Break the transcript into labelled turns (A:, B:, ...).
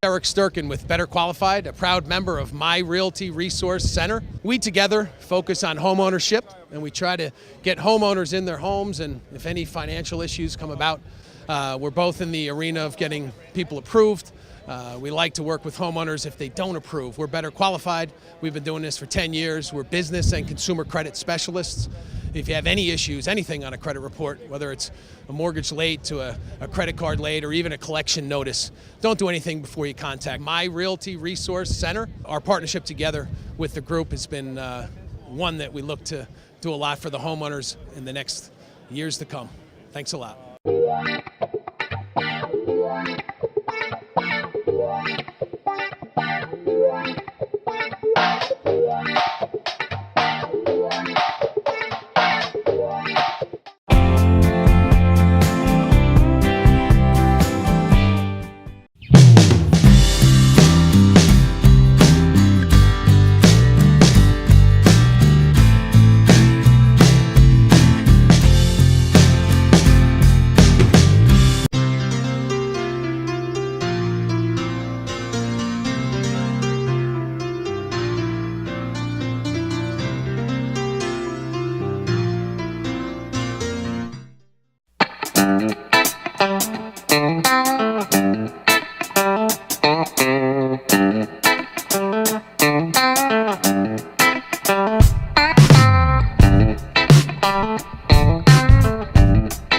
A: Eric Sturkin with Better Qualified, a proud member of My Realty Resource Center. We together focus on home ownership, and we try to get homeowners in their homes, and if any financial issues come about, we're both in the arena of getting people approved. We like to work with homeowners if they don't approve. We're Better Qualified. We've been doing this for 10 years. We're business and consumer credit specialists. If you have any issues, anything on a credit report, whether it's a mortgage late to a credit card late or even a collection notice, don't do anything before you contact My Realty Resource Center. Our partnership together with the group has been one that we look to do a lot for the homeowners in the next years to come. Thanks a lot.